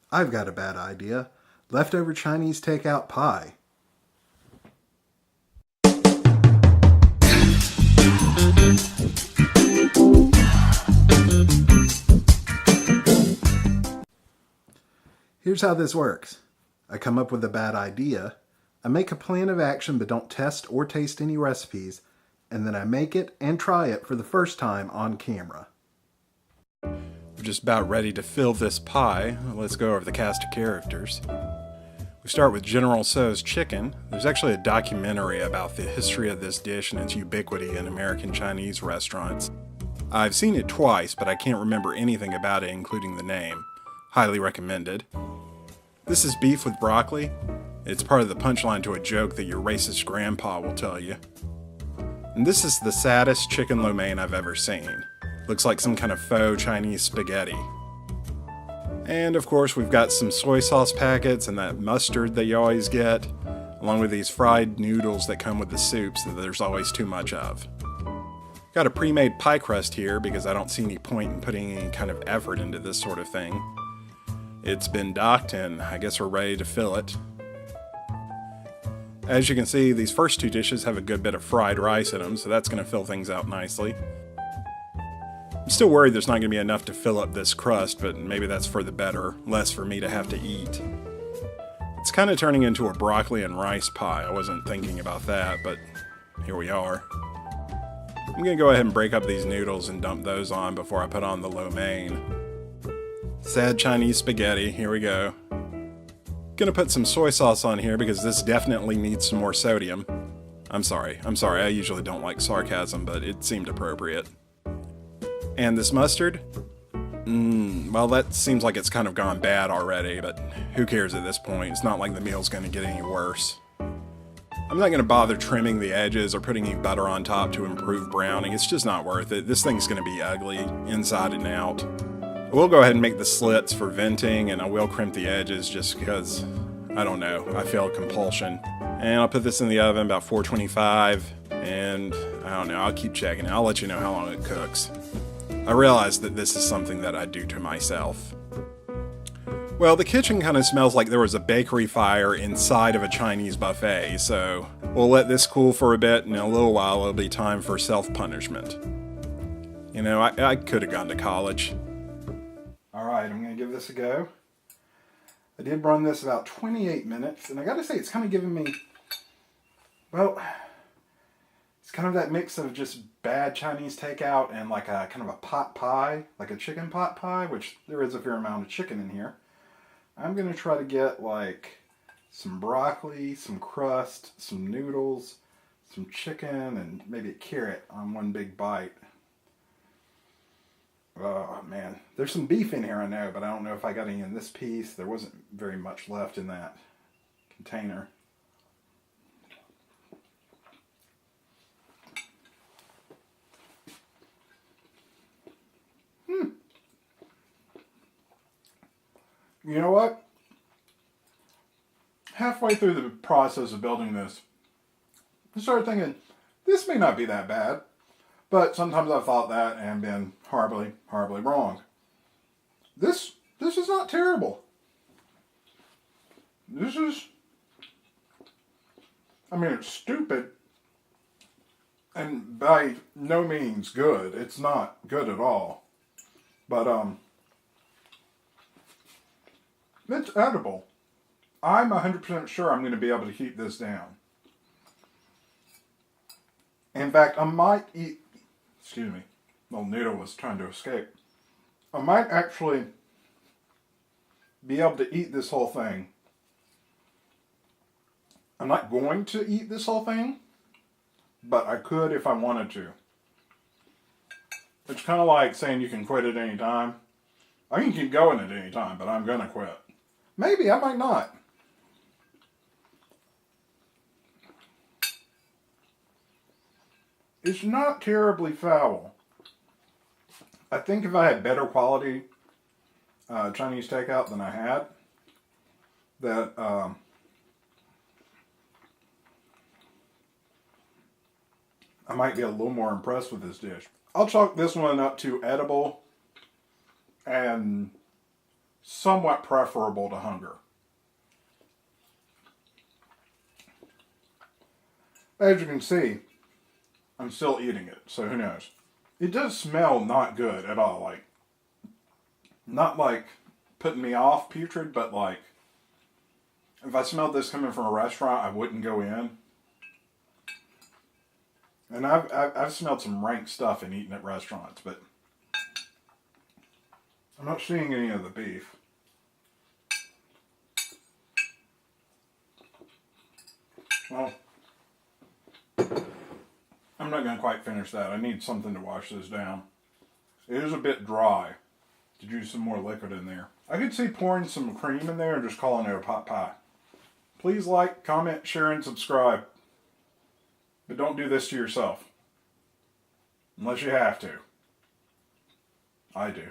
I've got a bad idea. Leftover Chinese takeout pie. Here's how this works. I come up with a bad idea. I make a plan of action but don't test or taste any recipes, and then I make it and try it for the first time on camera. We're just about ready to fill this pie. Let's go over the cast of characters. We start with General Tso's chicken. There's actually a documentary about the history of this dish and its ubiquity in American Chinese restaurants. I've seen it twice, but I can't remember anything about it, including the name. Highly recommended. This is beef with broccoli. It's part of the punchline to a joke that your racist grandpa will tell you. And this is the saddest chicken lo mein I've ever seen. Looks like some kind of faux Chinese spaghetti. And of course we've got some soy sauce packets and that mustard that you always get, along with these fried noodles that come with the soups that there's always too much of. Got a pre-made pie crust here because I don't see any point in putting any kind of effort into this sort of thing. It's been docked and I guess we're ready to fill it. As you can see, these first two dishes have a good bit of fried rice in them, so that's going to fill things out nicely. I'm still worried there's not going to be enough to fill up this crust, but maybe that's for the better, less for me to have to eat. It's kind of turning into a broccoli and rice pie. I wasn't thinking about that, but here we are. I'm going to go ahead and break up these noodles and dump those on before I put on the lo mein. Sad Chinese spaghetti, here we go. Gonna put some soy sauce on here because this definitely needs some more sodium. I'm sorry, I usually don't like sarcasm, but it seemed appropriate. And this mustard? Well, that seems like it's kind of gone bad already, but who cares at this point? It's not like the meal's gonna get any worse. I'm not gonna bother trimming the edges or putting any butter on top to improve browning. It's just not worth it. This thing's gonna be ugly, inside and out. I will go ahead and make the slits for venting, and I will crimp the edges just because, I don't know, I feel a compulsion. And I'll put this in the oven about 425, and I don't know, I'll keep checking it. I'll let you know how long it cooks. I realize that this is something that I do to myself. Well, the kitchen kind of smells like there was a bakery fire inside of a Chinese buffet, so we'll let this cool for a bit, and in a little while it'll be time for self-punishment. You know, I could have gone to college. Alright, I'm going to give this a go. I did run this about 28 minutes, and I gotta say, it's kind of giving me, well, it's kind of that mix of just bad Chinese takeout and like a kind of a pot pie, like a chicken pot pie, which there is a fair amount of chicken in here. I'm going to try to get like some broccoli, some crust, some noodles, some chicken, and maybe a carrot on one big bite. Oh man, there's some beef in here I know, but I don't know if I got any in this piece. There wasn't very much left in that container. You know what? Halfway through the process of building this, I started thinking, this may not be that bad. But sometimes I've thought that and been horribly, horribly wrong. This is not terrible. This is, I mean, it's stupid and by no means good. It's not good at all. But, it's edible. I'm 100% sure I'm going to be able to keep this down. In fact, I might eat, excuse me, little noodle was trying to escape. I might actually be able to eat this whole thing. I'm not going to eat this whole thing, but I could if I wanted to. It's kind of like saying you can quit at any time. I can keep going at any time, but I'm going to quit. Maybe, I might not. It's not terribly foul. I think if I had better quality Chinese takeout than I had, that I might be a little more impressed with this dish. I'll chalk this one up to edible and somewhat preferable to hunger. As you can see, I'm still eating it, so who knows. It does smell not good at all. Like, not like putting me off putrid, but like, if I smelled this coming from a restaurant, I wouldn't go in. And I've smelled some rank stuff in eating at restaurants, but I'm not seeing any of the beef. Well, I'm not going to quite finish that. I need something to wash this down. It is a bit dry. Could use some more liquid in there. I could see pouring some cream in there and just calling it a pot pie. Please like, comment, share, and subscribe. But don't do this to yourself. Unless you have to. I do.